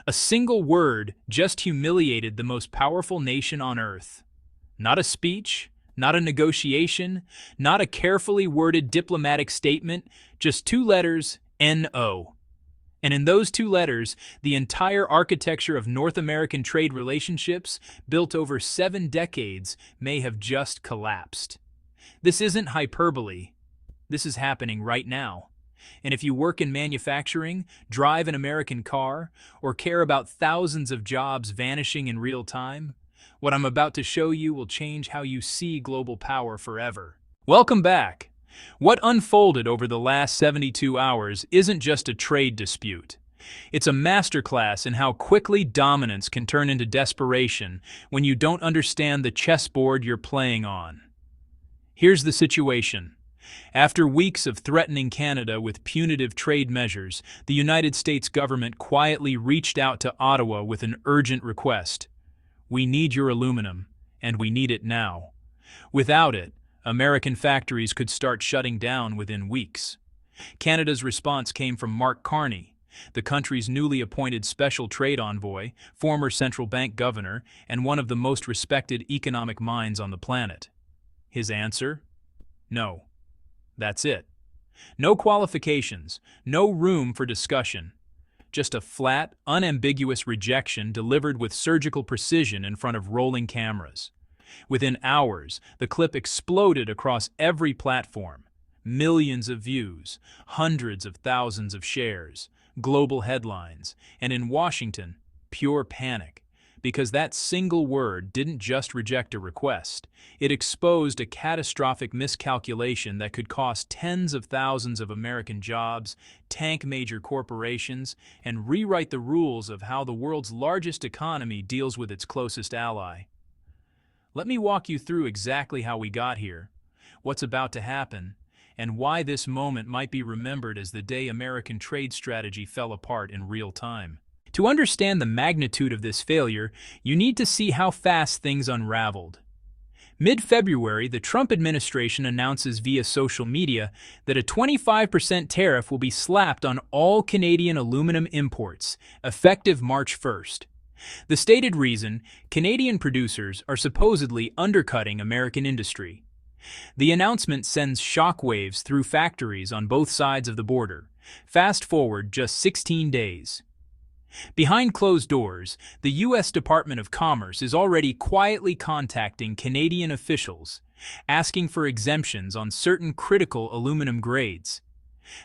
A single word just humiliated the most powerful nation on earth. Not a speech, not a negotiation, not a carefully worded diplomatic statement, just two letters, N-O. And in those two letters, the entire architecture of North American trade relationships, built over 7 decades, may have just collapsed. This isn't hyperbole. This is happening right now. And if you work in manufacturing, drive an American car, or care about thousands of jobs vanishing in real time, what I'm about to show you will change how you see global power forever. Welcome back. What unfolded over the last 72 hours isn't just a trade dispute. It's a masterclass in how quickly dominance can turn into desperation when you don't understand the chessboard you're playing on. Here's the situation. After weeks of threatening Canada with punitive trade measures, the United States government quietly reached out to Ottawa with an urgent request. We need your aluminum, and we need it now. Without it, American factories could start shutting down within weeks. Canada's response came from Mark Carney, the country's newly appointed special trade envoy, former central bank governor, and one of the most respected economic minds on the planet. His answer? No. That's it. No qualifications, no room for discussion. Just a flat, unambiguous rejection delivered with surgical precision in front of rolling cameras. Within hours, the clip exploded across every platform. Millions of views, hundreds of thousands of shares, global headlines, and in Washington, pure panic. Because that single word didn't just reject a request, it exposed a catastrophic miscalculation that could cost tens of thousands of American jobs, tank major corporations, and rewrite the rules of how the world's largest economy deals with its closest ally. Let me walk you through exactly how we got here, what's about to happen, and why this moment might be remembered as the day American trade strategy fell apart in real time. To understand the magnitude of this failure, you need to see how fast things unraveled. Mid-February, the Trump administration announces via social media that a 25% tariff will be slapped on all Canadian aluminum imports, effective March 1st. The stated reason, Canadian producers are supposedly undercutting American industry. The announcement sends shockwaves through factories on both sides of the border. Fast forward just 16 days. Behind closed doors, the U.S. Department of Commerce is already quietly contacting Canadian officials, asking for exemptions on certain critical aluminum grades.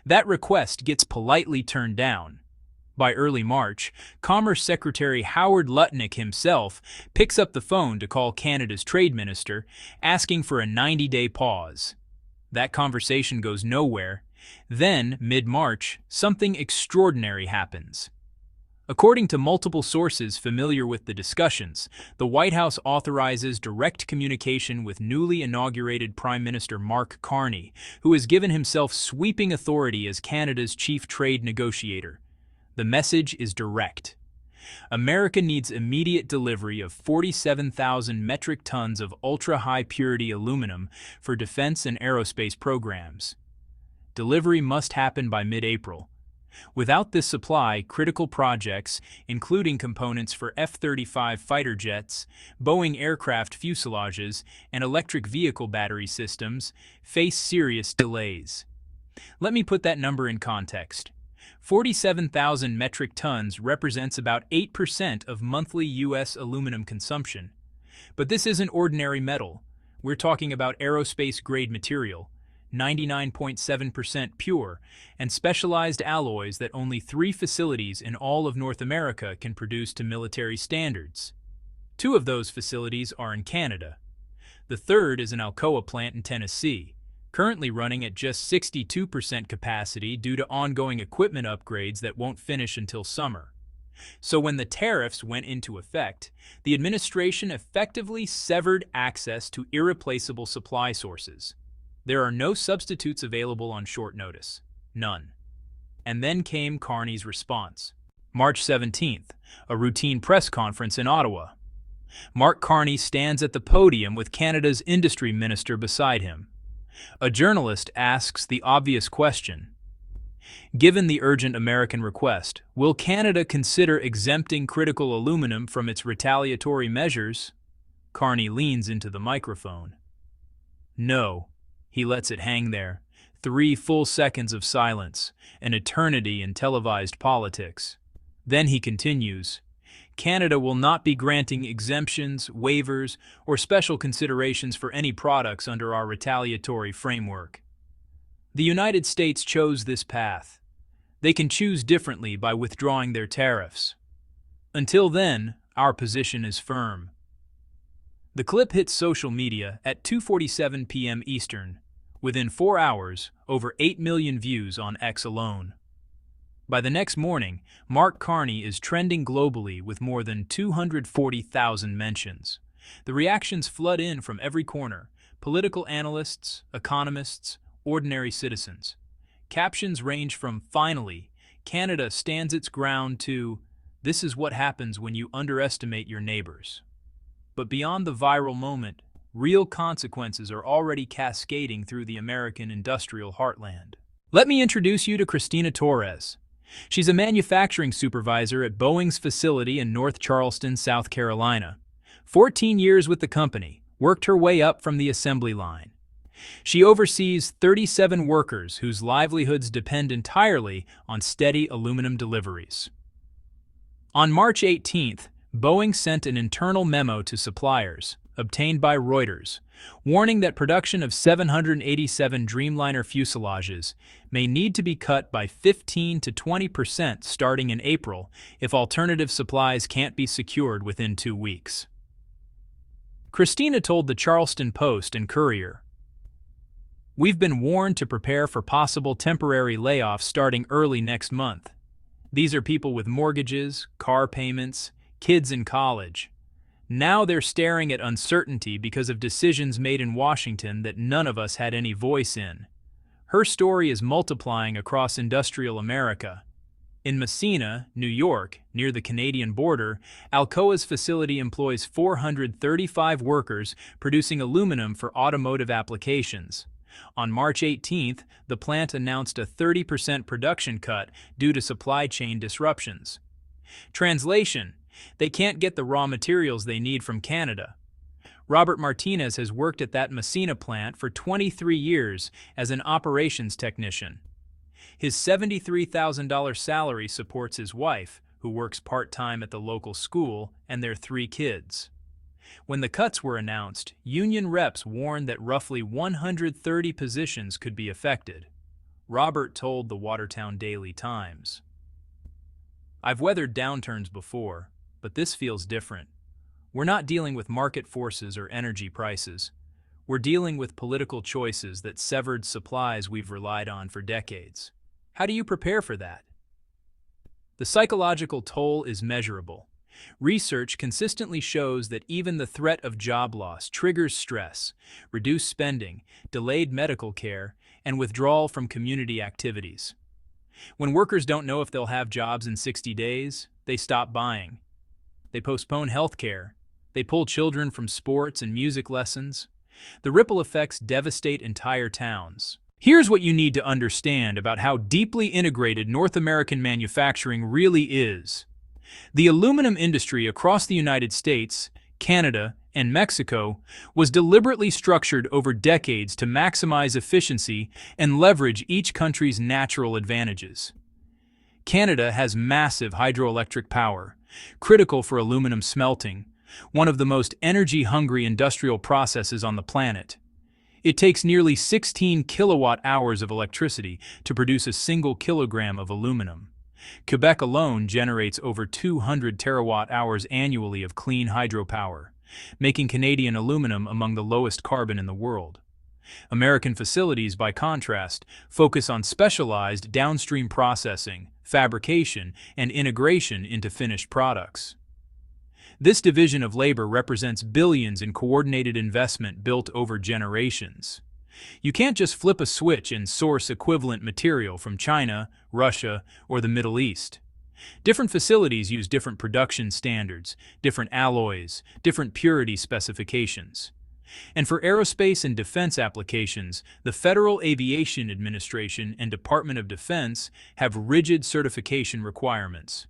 That request gets politely turned down. By early March, Commerce Secretary Howard Lutnick himself picks up the phone to call Canada's trade minister, asking for a 90-day pause. That conversation goes nowhere. Then, mid-March, something extraordinary happens. According to multiple sources familiar with the discussions, the White House authorizes direct communication with newly inaugurated Prime Minister Mark Carney, who has given himself sweeping authority as Canada's chief trade negotiator. The message is direct. America needs immediate delivery of 47,000 metric tons of ultra-high purity aluminum for defense and aerospace programs. Delivery must happen by mid-April. Without this supply, critical projects, including components for F-35 fighter jets, Boeing aircraft fuselages, and electric vehicle battery systems, face serious delays. Let me put that number in context. 47,000 metric tons represents about 8% of monthly U.S. aluminum consumption. But this isn't ordinary metal. We're talking about aerospace-grade material, 99.7% pure, and specialized alloys that only 3 facilities in all of North America can produce to military standards. 2 of those facilities are in Canada. The third is an Alcoa plant in Tennessee, currently running at just 62% capacity due to ongoing equipment upgrades that won't finish until summer. So when the tariffs went into effect, the administration effectively severed access to irreplaceable supply sources. There are no substitutes available on short notice. None. And then came Carney's response. March 17th, a routine press conference in Ottawa. Mark Carney stands at the podium with Canada's industry minister beside him. A journalist asks the obvious question. Given the urgent American request, will Canada consider exempting critical aluminum from its retaliatory measures? Carney leans into the microphone. No. He lets it hang there. 3 full seconds of silence, an eternity in televised politics. Then he continues. Canada will not be granting exemptions, waivers, or special considerations for any products under our retaliatory framework. The United States chose this path. They can choose differently by withdrawing their tariffs. Until then, our position is firm. The clip hit social media at 2:47 p.m. Eastern. Within 4 hours, over 8 million views on X alone. By the next morning, Mark Carney is trending globally with more than 240,000 mentions. The reactions flood in from every corner: political analysts, economists, ordinary citizens. Captions range from "Finally, Canada stands its ground" to "This is what happens when you underestimate your neighbors." But beyond the viral moment, real consequences are already cascading through the American industrial heartland. Let me introduce you to Cristina Torres. She's a manufacturing supervisor at Boeing's facility in North Charleston, South Carolina. 14 years with the company, worked her way up from the assembly line. She oversees 37 workers whose livelihoods depend entirely on steady aluminum deliveries. On March 18th, Boeing sent an internal memo to suppliers, obtained by Reuters, warning that production of 787 Dreamliner fuselages may need to be cut by 15 to 20% starting in April if alternative supplies can't be secured within 2 weeks. Cristina told the Charleston Post and Courier, "We've been warned to prepare for possible temporary layoffs starting early next month. These are people with mortgages, car payments, kids in college. Now they're staring at uncertainty because of decisions made in Washington that none of us had any voice in." Her story is multiplying across industrial America. In Messina, New York, near the Canadian border, Alcoa's facility employs 435 workers producing aluminum for automotive applications. On March 18th, the plant announced a 30% production cut due to supply chain disruptions. Translation: they can't get the raw materials they need from Canada. Robert Martinez has worked at that Messina plant for 23 years as an operations technician. His $73,000 salary supports his wife, who works part-time at the local school, and their 3 kids. When the cuts were announced, union reps warned that roughly 130 positions could be affected. Robert told the Watertown Daily Times, "I've weathered downturns before, but this feels different. We're not dealing with market forces or energy prices. We're dealing with political choices that severed supplies we've relied on for decades. How do you prepare for that?" The psychological toll is measurable. Research consistently shows that even the threat of job loss triggers stress, reduced spending, delayed medical care, and withdrawal from community activities. When workers don't know if they'll have jobs in 60 days, they stop buying. They postpone health care. They pull children from sports and music lessons. The ripple effects devastate entire towns. Here's what you need to understand about how deeply integrated North American manufacturing really is. The aluminum industry across the United States, Canada, and Mexico was deliberately structured over decades to maximize efficiency and leverage each country's natural advantages. Canada has massive hydroelectric power, critical for aluminum smelting, one of the most energy-hungry industrial processes on the planet. It takes nearly 16 kilowatt-hours of electricity to produce a single kilogram of aluminum. Quebec alone generates over 200 terawatt-hours annually of clean hydropower, making Canadian aluminum among the lowest carbon in the world. American facilities, by contrast, focus on specialized downstream processing, fabrication, and integration into finished products. This division of labor represents billions in coordinated investment built over generations. You can't just flip a switch and source equivalent material from China, Russia, or the Middle East. Different facilities use different production standards, different alloys, different purity specifications. And for aerospace and defense applications, the Federal Aviation Administration and Department of Defense have rigid certification requirements.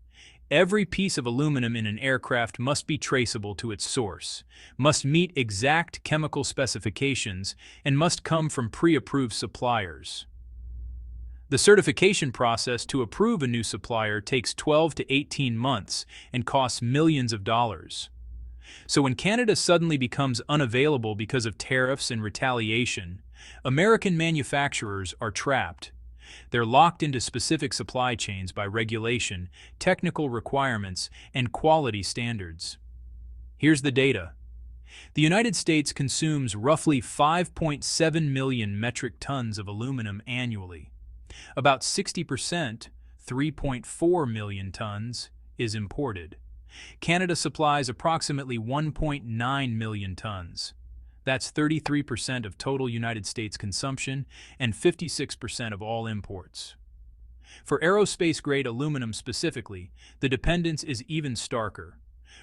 Every piece of aluminum in an aircraft must be traceable to its source, must meet exact chemical specifications, and must come from pre-approved suppliers. The certification process to approve a new supplier takes 12 to 18 months and costs millions of dollars. So when Canada suddenly becomes unavailable because of tariffs and retaliation, American manufacturers are trapped. They're locked into specific supply chains by regulation, technical requirements, and quality standards. Here's the data. The United States consumes roughly 5.7 million metric tons of aluminum annually. About 60%, 3.4 million tons, is imported. Canada supplies approximately 1.9 million tons. That's 33% of total United States consumption and 56% of all imports. For aerospace-grade aluminum specifically, the dependence is even starker.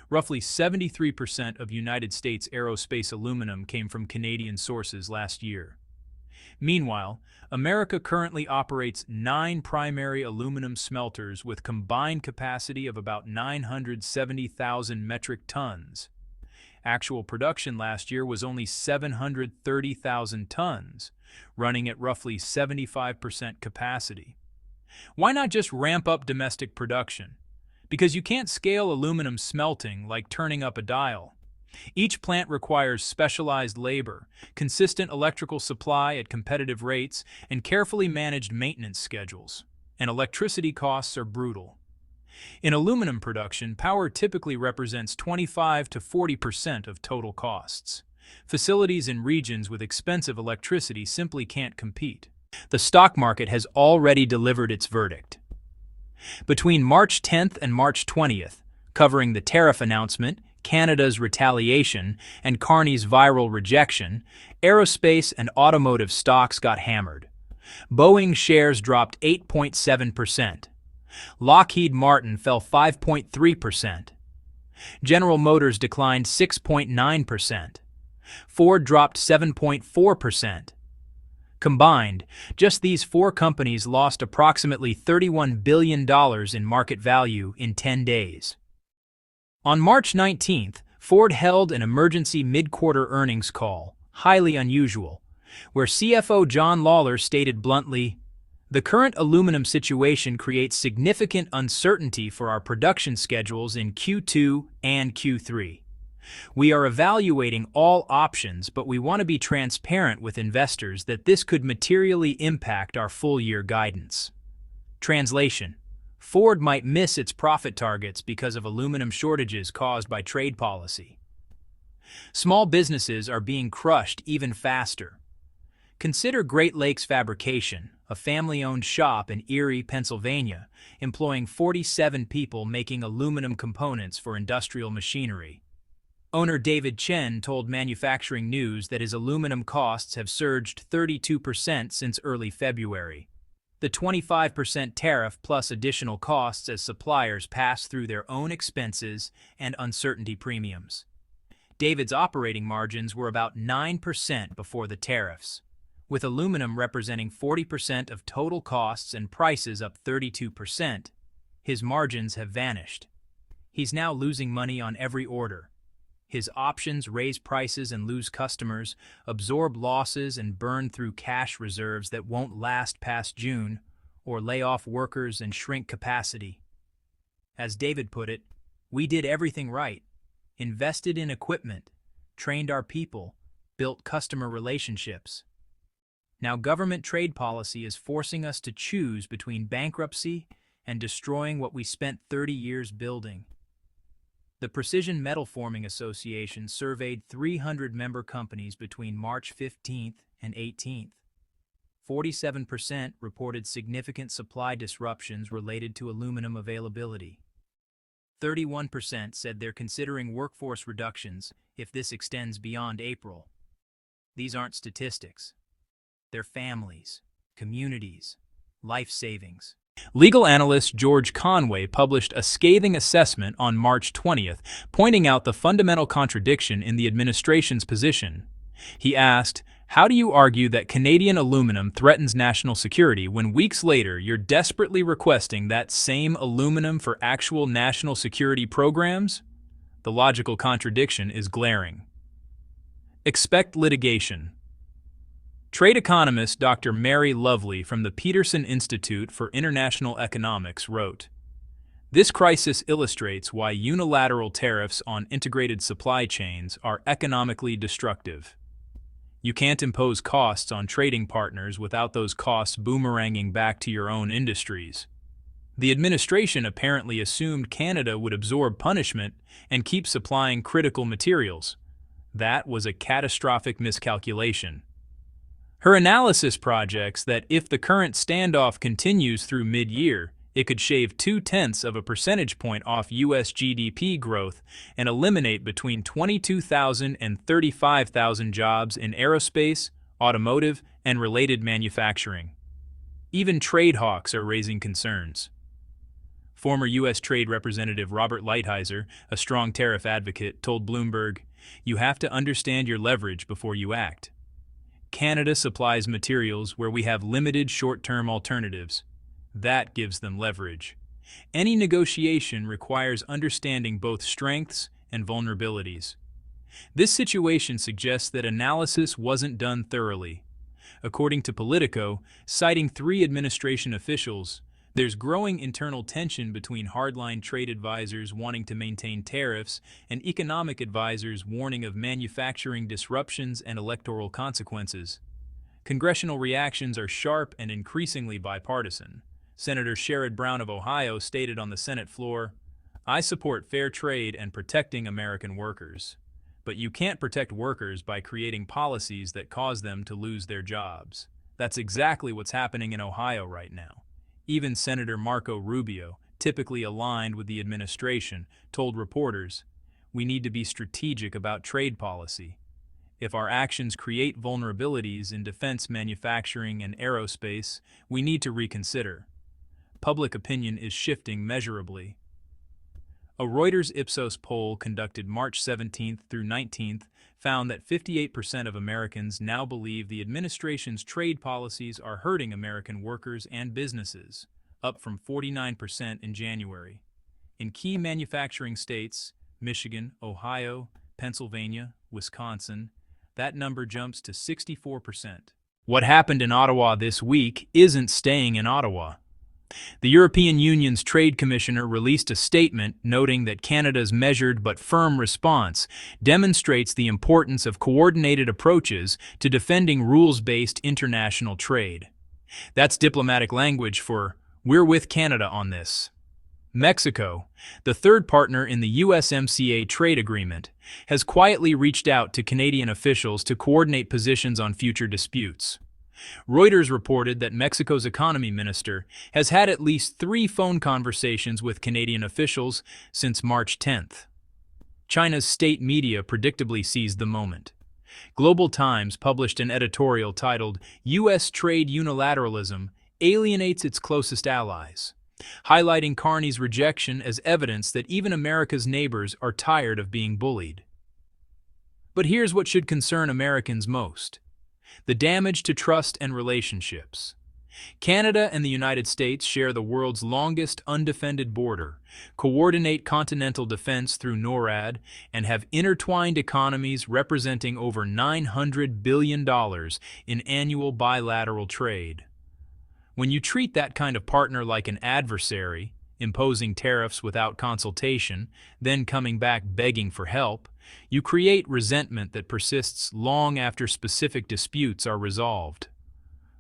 Roughly 73% of United States aerospace aluminum came from Canadian sources last year. Meanwhile, America currently operates 9 primary aluminum smelters with combined capacity of about 970,000 metric tons. Actual production last year was only 730,000 tons, running at roughly 75% capacity. Why not just ramp up domestic production? Because you can't scale aluminum smelting like turning up a dial. Each plant requires specialized labor, consistent electrical supply at competitive rates, and carefully managed maintenance schedules. And electricity costs are brutal. In aluminum production, power typically represents 25 to 40% of total costs. Facilities in regions with expensive electricity simply can't compete. The stock market has already delivered its verdict. Between March 10th and March 20th, covering the tariff announcement, Canada's retaliation, and Carney's viral rejection, aerospace and automotive stocks got hammered. Boeing shares dropped 8.7%. Lockheed Martin fell 5.3%. General Motors declined 6.9%. Ford dropped 7.4%. Combined, just these 4 companies lost approximately $31 billion in market value in 10 days. On March 19th, Ford held an emergency mid-quarter earnings call, highly unusual, where CFO John Lawler stated bluntly, "The current aluminum situation creates significant uncertainty for our production schedules in Q2 and Q3. We are evaluating all options, but we want to be transparent with investors that this could materially impact our full-year guidance." Translation: Ford might miss its profit targets because of aluminum shortages caused by trade policy. Small businesses are being crushed even faster. Consider Great Lakes Fabrication, a family-owned shop in Erie, Pennsylvania, employing 47 people making aluminum components for industrial machinery. Owner David Chen told Manufacturing News that his aluminum costs have surged 32% since early February. The 25% tariff plus additional costs as suppliers pass through their own expenses and uncertainty premiums. David's operating margins were about 9% before the tariffs. With aluminum representing 40% of total costs and prices up 32%, his margins have vanished. He's now losing money on every order. His options raise prices and lose customers, absorb losses and burn through cash reserves that won't last past June, or lay off workers and shrink capacity. As David put it, "We did everything right, invested in equipment, trained our people, built customer relationships. Now government trade policy is forcing us to choose between bankruptcy and destroying what we spent 30 years building." The Precision Metal Forming Association surveyed 300 member companies between March 15th and 18th. 47% reported significant supply disruptions related to aluminum availability. 31% said they're considering workforce reductions if this extends beyond April. These aren't statistics. They're families, communities, life savings. Legal analyst George Conway published a scathing assessment on March 20th, pointing out the fundamental contradiction in the administration's position. He asked, "How do you argue that Canadian aluminum threatens national security when weeks later you're desperately requesting that same aluminum for actual national security programs?" The logical contradiction is glaring. Expect litigation. Trade economist Dr. Mary Lovely from the Peterson Institute for International Economics wrote, "This crisis illustrates why unilateral tariffs on integrated supply chains are economically destructive. You can't impose costs on trading partners without those costs boomeranging back to your own industries." The administration apparently assumed Canada would absorb punishment and keep supplying critical materials. That was a catastrophic miscalculation. Her analysis projects that if the current standoff continues through mid-year, it could shave 0.2 of a percentage point off U.S. GDP growth and eliminate between 22,000 and 35,000 jobs in aerospace, automotive, and related manufacturing. Even trade hawks are raising concerns. Former U.S. Trade Representative Robert Lighthizer, a strong tariff advocate, told Bloomberg, "You have to understand your leverage before you act. Canada supplies materials where we have limited short-term alternatives. That gives them leverage. Any negotiation requires understanding both strengths and vulnerabilities." This situation suggests that analysis wasn't done thoroughly. According to Politico, citing 3 administration officials, there's growing internal tension between hardline trade advisors wanting to maintain tariffs and economic advisors warning of manufacturing disruptions and electoral consequences. Congressional reactions are sharp and increasingly bipartisan. Senator Sherrod Brown of Ohio stated on the Senate floor, "I support fair trade and protecting American workers. But you can't protect workers by creating policies that cause them to lose their jobs." That's exactly what's happening in Ohio right now. Even Senator Marco Rubio, typically aligned with the administration, told reporters, "We need to be strategic about trade policy. If our actions create vulnerabilities in defense manufacturing and aerospace, we need to reconsider." Public opinion is shifting measurably. A Reuters Ipsos poll conducted March 17th through 19th found that 58% of Americans now believe the administration's trade policies are hurting American workers and businesses, up from 49% in January. In key manufacturing states, Michigan, Ohio, Pennsylvania, Wisconsin, that number jumps to 64%. What happened in Ottawa this week isn't staying in Ottawa. The European Union's Trade Commissioner released a statement noting that Canada's measured but firm response demonstrates the importance of coordinated approaches to defending rules-based international trade. That's diplomatic language for, "We're with Canada on this." Mexico, the third partner in the USMCA trade agreement, has quietly reached out to Canadian officials to coordinate positions on future disputes. Reuters reported that Mexico's economy minister has had at least 3 phone conversations with Canadian officials since March 10th. China's state media predictably seized the moment. Global Times published an editorial titled, "U.S. Trade Unilateralism Alienates Its Closest Allies," highlighting Carney's rejection as evidence that even America's neighbors are tired of being bullied. But here's what should concern Americans most: the damage to trust and relationships. Canada and the United States share the world's longest undefended border, coordinate continental defense through NORAD, and have intertwined economies representing over $900 billion in annual bilateral trade. When you treat that kind of partner like an adversary, imposing tariffs without consultation, then coming back begging for help, you create resentment that persists long after specific disputes are resolved.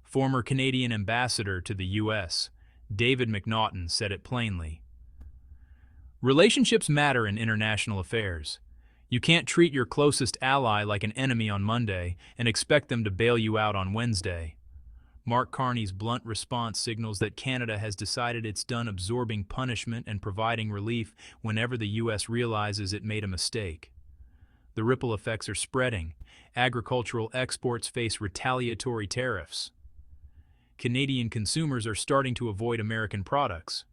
Former Canadian ambassador to the U.S., David McNaughton, said it plainly. Relationships matter in international affairs. You can't treat your closest ally like an enemy on Monday and expect them to bail you out on Wednesday. Mark Carney's blunt response signals that Canada has decided it's done absorbing punishment and providing relief whenever the U.S. realizes it made a mistake. The ripple effects are spreading. Agricultural exports face retaliatory tariffs. Canadian consumers are starting to avoid American products.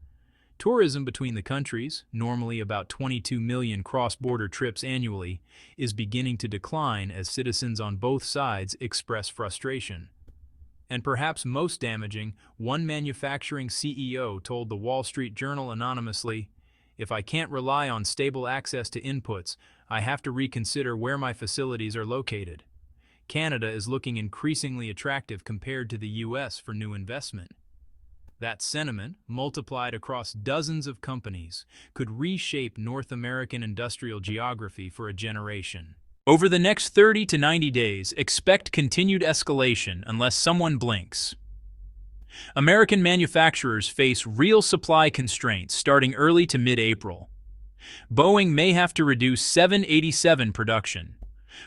Tourism between the countries, normally about 22 million cross-border trips annually, is beginning to decline as citizens on both sides express frustration. And perhaps most damaging, one manufacturing CEO told the Wall Street Journal anonymously, "If I can't rely on stable access to inputs, I have to reconsider where my facilities are located." Canada is looking increasingly attractive compared to the US for new investment. That sentiment, multiplied across dozens of companies, could reshape North American industrial geography for a generation. Over the next 30 to 90 days, expect continued escalation unless someone blinks. American manufacturers face real supply constraints starting early to mid-April. Boeing may have to reduce 787 production.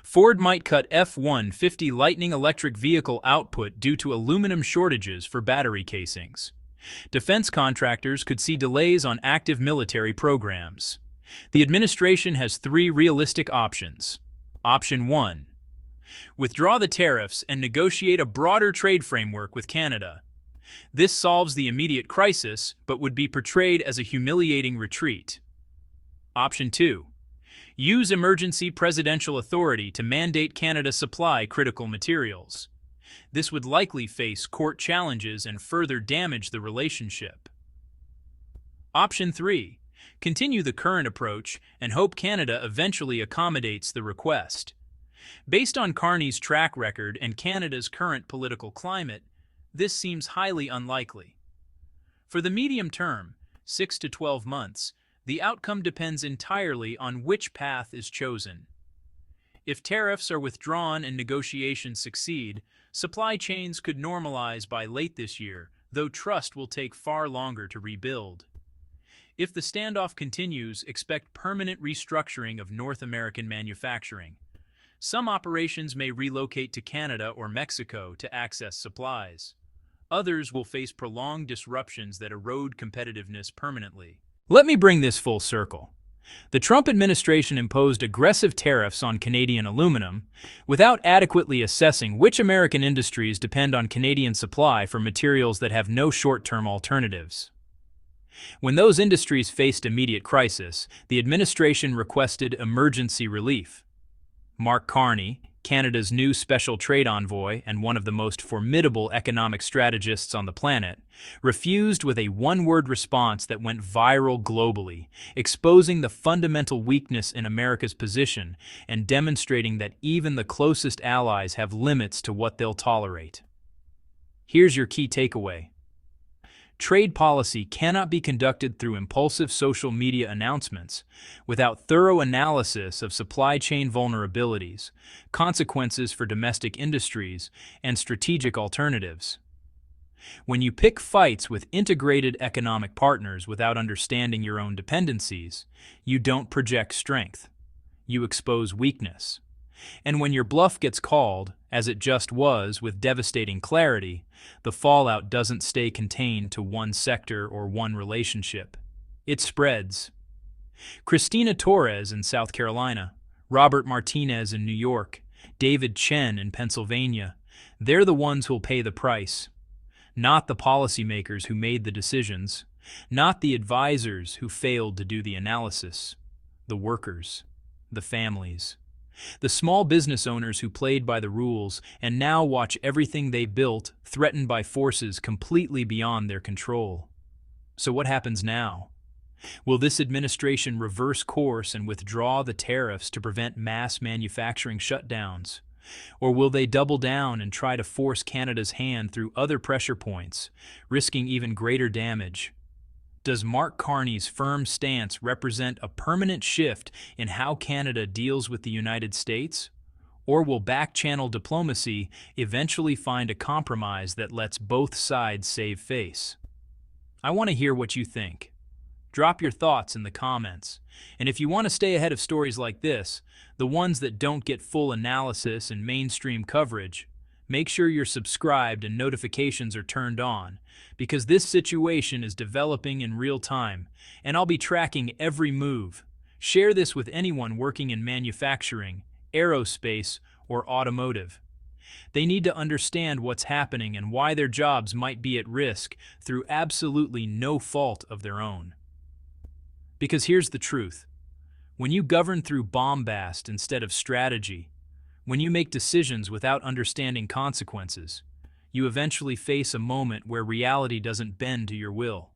Ford might cut F-150 Lightning electric vehicle output due to aluminum shortages for battery casings. Defense contractors could see delays on active military programs. The administration has three realistic options. Option 1. Withdraw the tariffs and negotiate a broader trade framework with Canada. This solves the immediate crisis, but would be portrayed as a humiliating retreat. Option 2. Use emergency presidential authority to mandate Canada supply critical materials. This would likely face court challenges and further damage the relationship. Option 3. Continue the current approach and hope Canada eventually accommodates the request. Based on Carney's track record and Canada's current political climate, this seems highly unlikely. For the medium term, 6 to 12 months, the outcome depends entirely on which path is chosen. If tariffs are withdrawn and negotiations succeed, supply chains could normalize by late this year, though trust will take far longer to rebuild. If the standoff continues, expect permanent restructuring of North American manufacturing. Some operations may relocate to Canada or Mexico to access supplies. Others will face prolonged disruptions that erode competitiveness permanently. Let me bring this full circle. The Trump administration imposed aggressive tariffs on Canadian aluminum without adequately assessing which American industries depend on Canadian supply for materials that have no short-term alternatives. When those industries faced immediate crisis, the administration requested emergency relief. Mark Carney, Canada's new special trade envoy and one of the most formidable economic strategists on the planet, refused with a one-word response that went viral globally, exposing the fundamental weakness in America's position and demonstrating that even the closest allies have limits to what they'll tolerate. Here's your key takeaway. Trade policy cannot be conducted through impulsive social media announcements without thorough analysis of supply chain vulnerabilities, consequences for domestic industries, and strategic alternatives. When you pick fights with integrated economic partners without understanding your own dependencies, you don't project strength. You expose weakness. And when your bluff gets called, as it just was with devastating clarity, the fallout doesn't stay contained to one sector or one relationship. It spreads. Christina Torres in South Carolina, Robert Martinez in New York, David Chen in Pennsylvania, they're the ones who'll pay the price. Not the policymakers who made the decisions, not the advisors who failed to do the analysis. The workers, the families. The small business owners who played by the rules and now watch everything they built threatened by forces completely beyond their control. So what happens now? Will this administration reverse course and withdraw the tariffs to prevent mass manufacturing shutdowns? Or will they double down and try to force Canada's hand through other pressure points, risking even greater damage? Does Mark Carney's firm stance represent a permanent shift in how Canada deals with the United States? Or will back-channel diplomacy eventually find a compromise that lets both sides save face? I want to hear what you think. Drop your thoughts in the comments. And if you want to stay ahead of stories like this, the ones that don't get full analysis and mainstream coverage, make sure you're subscribed and notifications are turned on, because this situation is developing in real time, and I'll be tracking every move. Share this with anyone working in manufacturing, aerospace, or automotive. They need to understand what's happening and why their jobs might be at risk through absolutely no fault of their own. Because here's the truth. When you govern through bombast instead of strategy, when you make decisions without understanding consequences, you eventually face a moment where reality doesn't bend to your will.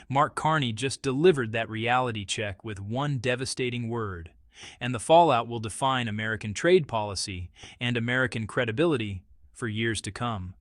Mark Carney just delivered that reality check with one devastating word, and the fallout will define American trade policy and American credibility for years to come.